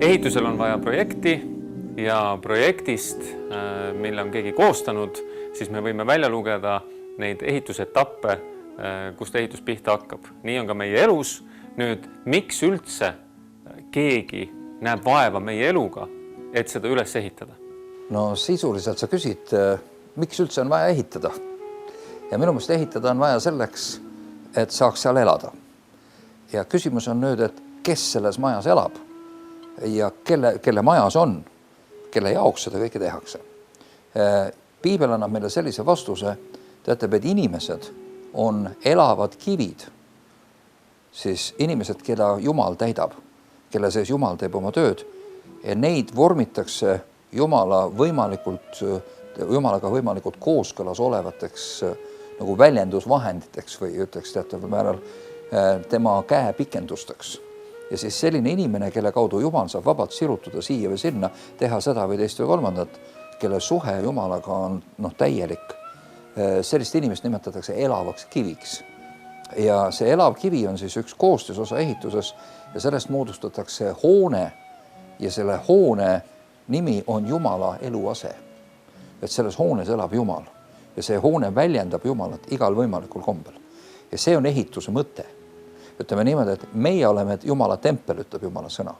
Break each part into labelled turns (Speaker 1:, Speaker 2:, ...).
Speaker 1: Ehitusel on vaja projekti ja projektist, mille on keegi koostanud, siis me võime välja lugeda neid ehitusetappe, kust ehitus pihta hakkab. Nii on ka meie elus. Nüüd, miks üldse keegi näeb vaeva meie eluga, et seda üles ehitada?
Speaker 2: No sisuliselt sa küsid, miks üldse on vaja ehitada? Ja minu meelest ehitada on vaja selleks, et saaks seal elada. Ja küsimus on nüüd, et kes selles majas elab ja kelle majas on, kelle jaoks seda kõike tehakse. Piibel annab meile sellise vastuse, ta ütleb, et inimesed on elavad kivid, siis inimesed, keda Jumal täidab, kelle sees Jumal teeb oma tööd ja neid vormitakse Jumalaga võimalikult kooskõlas olevateks nagu väljendusvahenditeks või ütleks teataval määral tema käepikendusteks. Ja siis selline inimene, kelle kaudu Jumal saab vabalt sirutuda siia või sinna, teha seda või teist või kolmandat, kelle suhe Jumalaga on täielik. Sellist inimest nimetatakse elavaks kiviks. Ja see elav kivi on siis üks koostisosa ehituses ja sellest moodustatakse hoone ja selle hoone nimi on Jumala eluase. Et selles hoones elab Jumal ja see hoone väljendab Jumalat igal võimalikul kombel. Ja see on ehituse mõte. Ütleme niimoodi, et meie oleme Jumala tempel, ütleb Jumala sõna.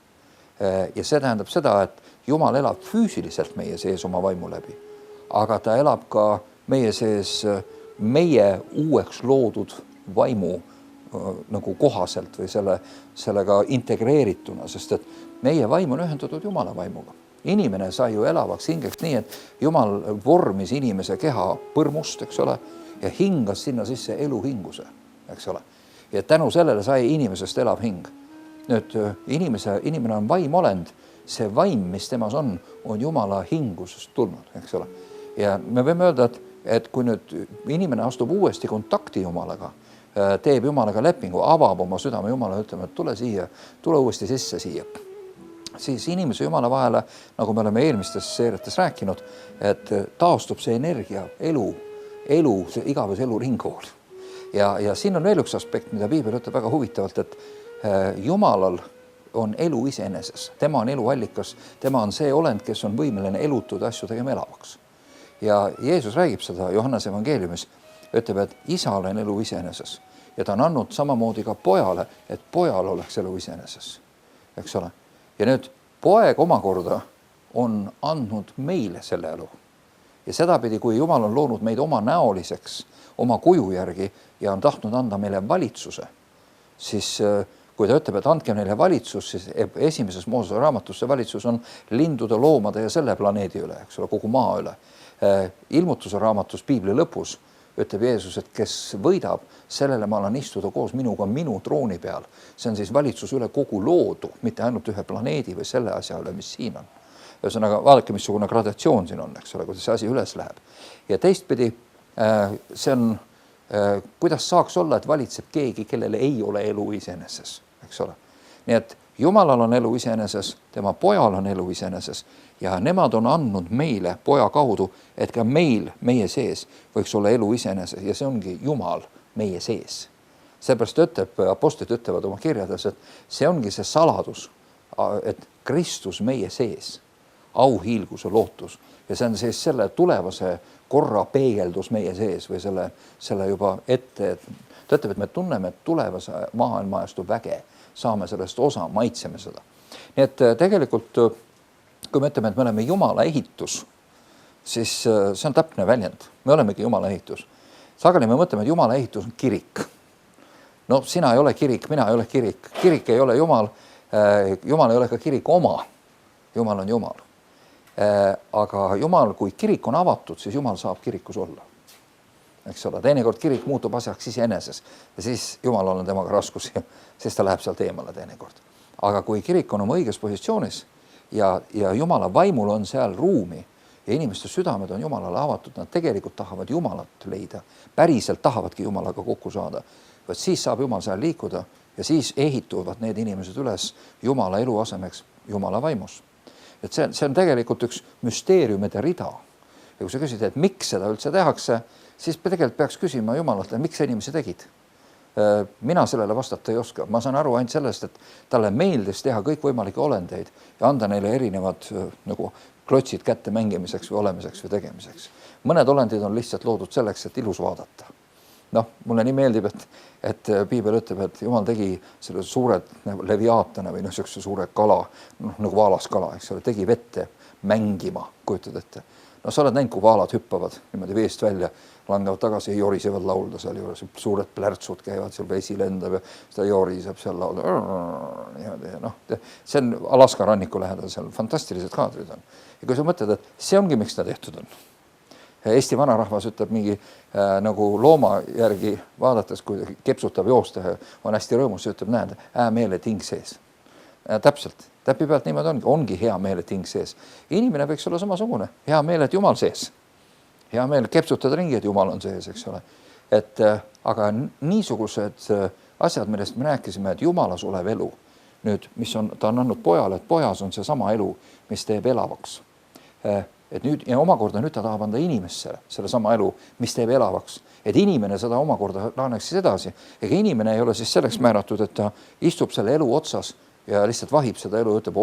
Speaker 2: Ja see tähendab seda, et Jumal elab füüsiliselt meie sees oma vaimu läbi, aga ta elab ka meie sees meie uueks loodud vaimu nagu kohaselt või sellega integreerituna, sest et meie vaim on ühendatud Jumala vaimuga. Inimene sai ju elavaks hingeks nii, et Jumal vormis inimese keha põrmust, eks ole, ja hingas sinna sisse eluhinguse, eks ole. Ja tänu sellele sai inimesest elav hing. Nüüd inimene on vaimolend, see vaim, mis temas on Jumala hingusest tulnud, eks ole. Ja me võime öelda, et kui nüüd inimene astub uuesti kontakti Jumalaga, teeb Jumalaga lepingu, avab oma südame Jumala, ütleme, et tule siia, tule uuesti sisse siia. Siis inimese Jumala vahele, nagu me oleme eelmistes seeriates rääkinud, et taastub see energia, elu, see igavese elu ringkool. Ja siin on veel üks aspekt, mida Piibel ütleb väga huvitavalt, et Jumalal on elu iseeneses. Tema on eluallikas, tema on see olend, kes on võimeline elutud asju tegema elavaks. Ja Jeesus räägib seda Johannese evangeeliumis, ütleb, et isal on elu iseeneses ja ta on andnud samamoodi ka pojale, et pojal oleks elu iseeneses, eks ole. Ja nüüd poeg omakorda on andnud meile selle elu. Ja sedapidi, kui Jumal on loonud meid oma näoliseks, oma kuju järgi ja on tahtnud anda meile valitsuse, siis kui ta ütleb, et andke neile valitsus, siis esimeses Moosese raamatus see valitsus on lindude, loomade ja selle planeedi üle, eks ole, kogu maa üle. Ilmutuse raamatus Piibli lõpus ütleb Jeesus, et kes võidab, sellele ma alan istuda koos minuga minu trooni peal. See on siis valitsus üle kogu loodu, mitte ainult ühe planeedi või selle asja üle, mis siin on. Ühesõnaga, vaadake, missugune gradatsioon siin on, eks ole, kuidas see asi üles läheb. Ja teistpidi, see on, kuidas saaks olla, et valitseb keegi, kellele ei ole elu iseeneses, eks ole. Nii et Jumalal on elu iseeneses, tema pojal on elu iseeneses ja nemad on andnud meile poja kaudu, et ka meil, meie sees, võiks olla elu iseeneses ja see ongi Jumal meie sees. Seepärast apostlid ütlevad oma kirjades, et see ongi see saladus, et Kristus meie sees, auhiilguse lootus ja see on siis selle tulevase korra peegeldus meie sees või selle juba ette, ta ütleb, et me tunneme, et tulevase maailmajastu väge, saame sellest osa, maitseme seda. Nii et tegelikult, kui me ütleme, et me oleme Jumala ehitus, siis see on täpne väljend. Me olemegi Jumala ehitus. Sageli me mõtleme, et Jumala ehitus on kirik. No sina ei ole kirik, mina ei ole kirik. Kirik ei ole Jumal, Jumal ei ole ka kirik oma. Jumal on Jumal. Aga Jumal, kui kirik on avatud, siis Jumal saab kirikus olla. Eks ole, teinekord kirik muutub asjaks iseeneses ja siis Jumalal on temaga raskus ja siis ta läheb sealt eemale teinekord. Aga kui kirik on oma õiges positsioonis ja Jumala vaimul on seal ruumi ja inimeste südamed on Jumalale avatud, nad tegelikult tahavad Jumalat leida, päriselt tahavadki Jumalaga kokku saada, siis saab Jumal seal liikuda ja siis ehituvad need inimesed üles Jumala eluasemeks Jumala vaimus. Et see on tegelikult üks müsteeriumide rida. Ja kui sa küsid, et miks seda üldse tehakse, siis tegelikult peaks küsima Jumalalt, miks sa inimesi tegid. mina sellele vastata ei oska. Ma saan aru ainult sellest, et talle meeldis teha kõikvõimalikke olendeid ja anda neile erinevad nagu klotsid kätte mängimiseks või olemiseks või tegemiseks. Mõned olendid on lihtsalt loodud selleks, et ilus vaadata. Noh, mulle nii meeldib, et piibel ütleb, et Jumal tegi selle suured leviaatana või niisuguse suure kala, nagu vaalaskala, eks ole, tegi vette mängima, kujutad ette. No sa oled näinud, kui vaalad hüppavad niimoodi veest välja, langevad tagasi ja jorisevad laulda seal juures. Suured plärtsud käivad seal, vesi lendab ja seda joriseb seal laulda. No, see on Alaska ranniku lähedal, seal fantastilised kaadrid on. Ja kui sa mõtled, et see ongi, miks ta tehtud on. Eesti vanarahvas ütleb mingi nagu looma järgi vaadates, kui kepsutab joosta ja on hästi rõõmus, ütleb, näed, meele ting sees. Täpselt, täpi pealt niimoodi ongi hea meel, et hing sees. Inimene võiks olla samasugune, hea meel, et Jumal sees. Hea meel kepsutada ringi, et Jumal on sees, eks ole. Aga niisugused asjad, millest me rääkisime, et Jumalas olev elu, nüüd, mis ta on andnud pojale, et pojas on see sama elu, mis teeb elavaks. Et nüüd, ja omakorda nüüd ta tahab anda inimessele selle sama elu, mis teeb elavaks. Et inimene seda omakorda laaneks siis edasi. Ega inimene ei ole siis selleks määratud, et ta istub selle elu otsas ja lihtsalt vahib seda elu ja ütleb,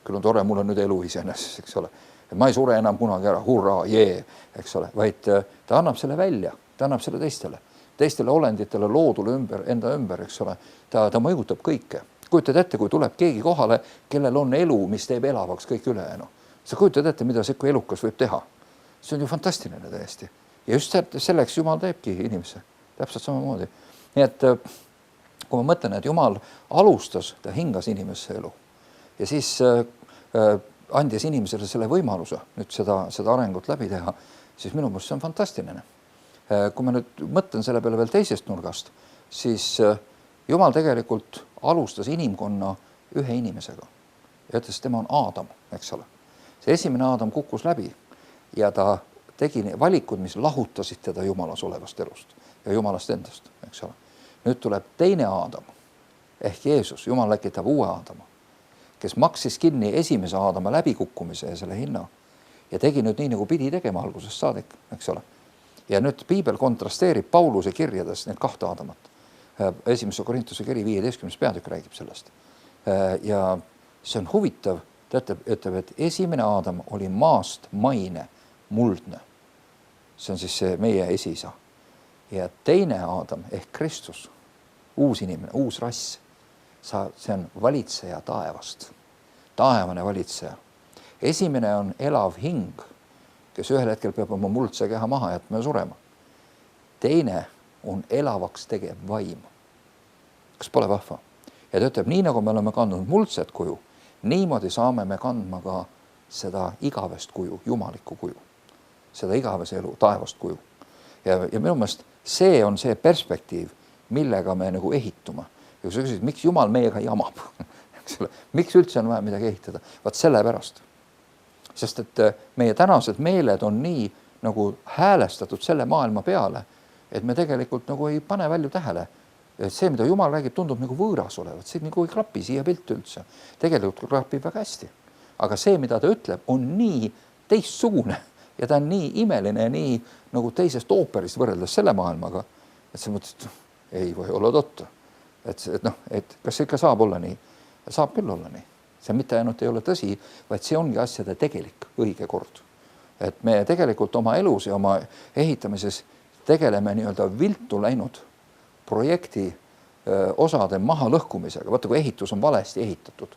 Speaker 2: küll on tore, mul on nüüd elu iseenesest, eks ole. Et ma ei sure enam kunagi ära, hurraa, jee, eks ole. Vaid ta annab selle välja, ta annab selle teistele olenditele, loodule enda ümber, eks ole. Ta mõjutab kõike. Kujutad ette, kui tuleb keegi kohale, kellel on elu, mis teeb elavaks kõik ülejäänu. Sa kujutad ette, mida see elukas võib teha. See on ju fantastiline täiesti. Ja just selleks Jumal teebki inimese. Täpselt samamoodi. Nii et kui ma mõtlen, et Jumal alustas, ta hingas inimesse elu ja siis andis inimesele selle võimaluse nüüd seda arengut läbi teha, siis minu meelest see on fantastiline. Kui ma nüüd mõtlen selle peale veel teisest nurgast, siis Jumal tegelikult alustas inimkonna ühe inimesega ja ütles, tema on Aadam, eks ole. See esimene Aadam kukkus läbi ja ta tegi valikud, mis lahutasid teda Jumalas olevast elust ja Jumalast endast, eks ole. Nüüd tuleb teine Aadam ehk Jeesus, Jumal läkitab uue Aadama, kes maksis kinni esimese Aadama läbikukkumise ja selle hinna ja tegi nüüd nii, nagu pidi tegema algusest saadik, eks ole. Ja nüüd piibel kontrasteerib Pauluse kirjades need kahte Aadamat. Esimese Korintuse kiri 15. peatükk räägib sellest. Ja see on huvitav, ta ütleb, et esimene Aadam oli maast maine, muldne. See on siis see meie esiisa. Ja teine Aadam ehk Kristus, uus inimene, uus rass, see on valitseja taevast, taevane valitseja. Esimene on elav hing, kes ühel hetkel peab oma muldse keha maha jätma ja surema. Teine on elavaks tegev vaim. Kas pole vahva? Ja ta ütleb, nii nagu me oleme kandnud muldset kuju, niimoodi saame me kandma ka seda igavest kuju, jumalikku kuju, seda igavese elu, taevast kuju. Ja minu meelest see on see perspektiiv, millega me nagu ehitume. Ja kui sa küsid, miks Jumal meiega jamab? Miks üldse on vaja midagi ehitada? Vaat selle pärast. Sest et meie tänased meeled on nii nagu häälestatud selle maailma peale, et me tegelikult nagu ei pane välja tähele. Et see, mida Jumal räägib, tundub nagu võõras olevat. See nagu ei klapi siia pilti üldse. Tegelikult klapib väga hästi. Aga see, mida ta ütleb, on nii teistsugune ja ta on nii imeline ja nii nagu teisest ooperist võrreldes selle maailmaga, et sa mõtled, ei või olla totta. Et kas see ikka saab olla nii? Saab küll olla nii. See mitte ainult ei ole tõsi, vaid see ongi asjade tegelik õige kord. Et me tegelikult oma elus ja oma ehitamises tegeleme nii-öelda viltu läinud projekti osade maha lõhkumisega. Vaata, kui ehitus on valesti ehitatud,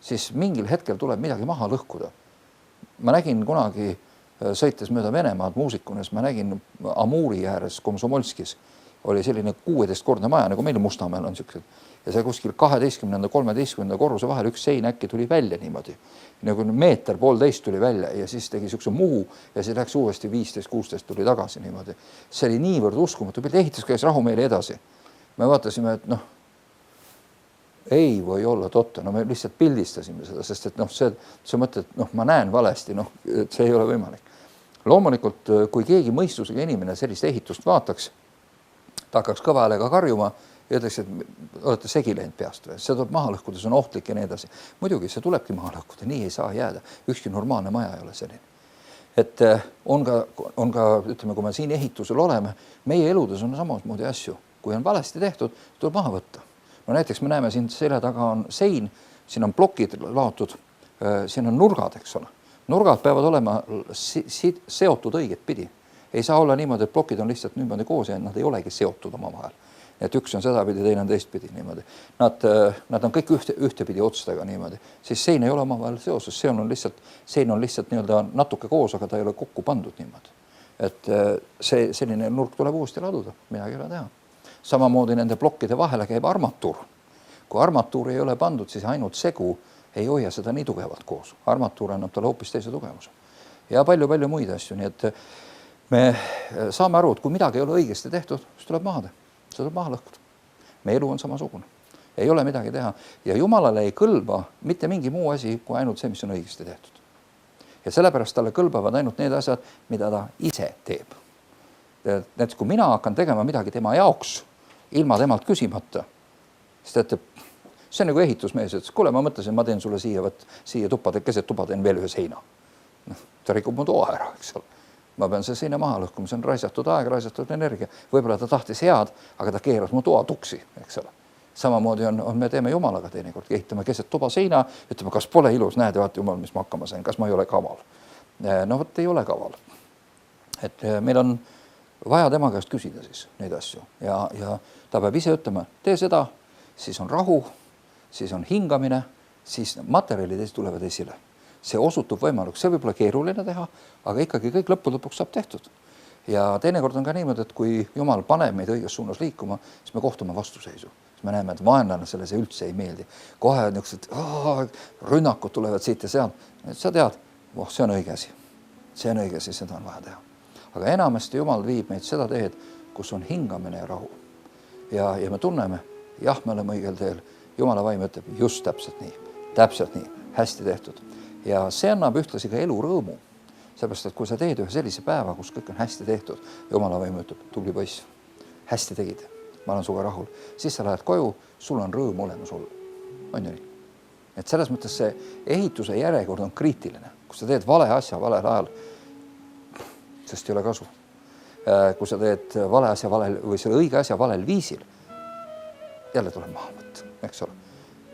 Speaker 2: siis mingil hetkel tuleb midagi maha lõhkuda. Ma nägin kunagi sõites mööda Venemaad muusikunes, ma nägin Amuri ääres Komsomolskis oli selline 16-kordne maja, nagu meil Mustamäel on siuksed. Ja see kuskil 12. ja 13. korruse vahel üks sein äkki tuli välja niimoodi. Nagu meeter, 1,5 tuli välja ja siis tegi siukse muhu ja siis läks uuesti 15-16 tuli tagasi niimoodi. See oli niivõrd uskumatu pilt, ehitus käis rahumeeli edasi. Me vaatasime, et ei või olla totta, me lihtsalt pildistasime seda, sest et see mõte, et ma näen valesti, see ei ole võimalik. Loomulikult, kui keegi mõistusega inimene sellist ehitust vaataks, ta hakkaks kõva häälega karjuma ja ütleks, et olete segi läinud peast või, see tuleb maha lõhkuda, see on ohtlik ja nii edasi. Muidugi, see tulebki maha lõhkuda, nii ei saa jääda. Ükski normaalne maja ei ole selline. Et on ka, ütleme, kui me siin ehitusel oleme, meie eludes on samamoodi asju, kui on valesti tehtud, tuleb maha võtta. No näiteks me näeme siin selja taga on sein, siin on plokid laotud, siin on nurgad, eks ole. Nurgad peavad olema seotud õiget pidi. Ei saa olla niimoodi, et plokid on lihtsalt niimoodi koos ja nad ei olegi seotud omavahel. Et üks on sedapidi, teine on teistpidi niimoodi. Nad on kõik ühtepidi otstega niimoodi. Siis sein ei ole omavahel seoses, sein on lihtsalt nii-öelda natuke koos, aga ta ei ole kokku pandud niimoodi. Et selline nurk tuleb uuesti laduda, midagi ei ole teha. Samamoodi nende plokkide vahele käib armatuur. Kui armatuur ei ole pandud, siis ainult segu ei hoia seda nii tugevalt koos. Armatuur annab talle hoopis teise tugevuse. Ja palju muid asju, nii et me saame aru, et kui midagi ei ole õigesti tehtud, siis tuleb maha teha. See tuleb maha lõhkuda. Meie elu on samasugune. Ei ole midagi teha. Ja Jumalale ei kõlba mitte mingi muu asi, kui ainult see, mis on õigesti tehtud. Ja sellepärast talle kõlbavad ainult need asjad, mida ta ise teeb. Näiteks, kui mina hakkan tegema midagi tema jaoks, ilma temalt küsimata, siis teate, see on nagu ehitusmees, et kuule, ma mõtlesin, ma teen sulle siia tuppa, keset tuba teen veel ühe seina. Ta rikub mu toa ära, eks ole. Ma pean see seina maha lõhkuma, see on raisatud aeg, raisatud energia. Võib-olla ta tahtis head, aga ta keeras mu toa tuksi, eks ole. Samamoodi me teeme Jumalaga teinekord, ehitame keset tuba seina, ütleme, kas pole ilus, näed, vaata Jumal, mis ma hakkama sain, kas ma ei ole kaval. No võt ei ole kaval. Et meil on vaja tema käest küsida siis neid asju ja ta peab ise ütlema, tee seda, siis on rahu, siis on hingamine, siis materjalid tulevad esile. See osutub võimaluks, see võib olla keeruline teha, aga ikkagi kõik lõpuks saab tehtud. Ja teinekord on ka niimoodi, et kui Jumal paneb meid õiges suunas liikuma, siis me kohtume vastuseisu. Siis me näeme, et vaenlane selle see üldse ei meeldi. Kohe niisugused rünnakud tulevad siit ja sealt. Sa tead, see on õige asi. See on õige asi, seda on vaja teha. Aga enamasti Jumal viib meid seda teed, kus on hingamine ja rahu. Ja me tunneme, jah, me oleme õigel teel. Jumala vaim ütleb just täpselt nii, hästi tehtud. Ja see annab ühtlasi ka elu rõõmu. Sellepärast, et kui sa teed ühe sellise päeva, kus kõik on hästi tehtud, Jumala vaim ütleb, tubli poiss, hästi tegid, ma olen suga rahul. Siis sa lähed koju, sul on rõõm olemas olla. On ju nii? Et selles mõttes see ehituse järjekord on kriitiline. Kui sa teed vale asja valel ajal, sest ei ole kasu. Kui sa teed vale asja või selle õige asja valel viisil, jälle tuleb maha võtta, eks ole.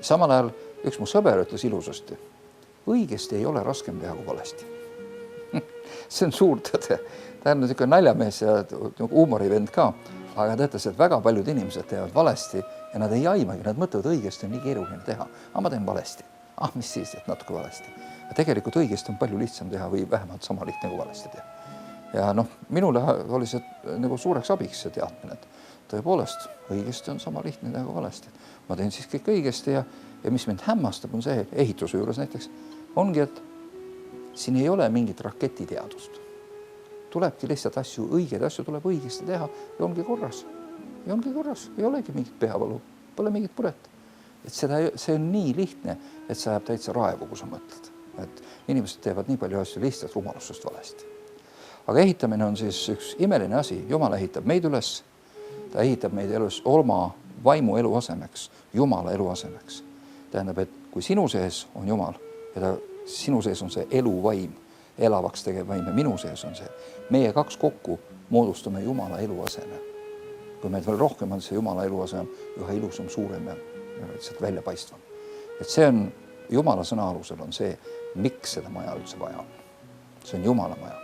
Speaker 2: Samal ajal üks mu sõber ütles ilusasti, õigesti ei ole raskem teha kui valesti. See on suur tõde. Ta on niisugune naljamees ja huumorivend ka, aga ta ütles, et väga paljud inimesed teevad valesti ja nad ei aimagi, nad mõtlevad, õigesti on nii keeruline teha. Aga ma teen valesti. Mis siis, et natuke valesti. Ja tegelikult õigesti on palju lihtsam teha või vähemalt sama lihtne kui valesti teha. Ja minule oli see nagu suureks abiks see teadmine, et tõepoolest õigesti on sama lihtne teha kui valesti. Ma teen siis kõik õigesti ja mis mind hämmastab on see ehituse juures näiteks, ongi, et siin ei ole mingit raketiteadust. Tulebki lihtsalt õigeid asju tuleb õigesti teha ja ongi korras. Ja ongi korras, ei olegi mingit peavalu, pole mingit puret. Et see on nii lihtne, et sa jääb täitsa raevu, kui sa mõtled. Et inimesed teevad nii palju asju lihtsalt rumalusest valesti. Aga ehitamine on siis üks imeline asi. Jumal ehitab meid üles, ta ehitab meid elus oma vaimu eluasemeks, Jumala eluasemeks. Tähendab, et kui sinu sees on Jumal ja sinu sees on see eluvaim, elavaks tegev vaim ja minu sees on see, meie kaks kokku moodustame Jumala eluaseme. Kui meid veel rohkem on see Jumala eluasem, üha ilusam, suurem ja välja paistvam. Et see on Jumala sõna alusel on see, miks seda maja üldse vaja on. See on Jumala maja.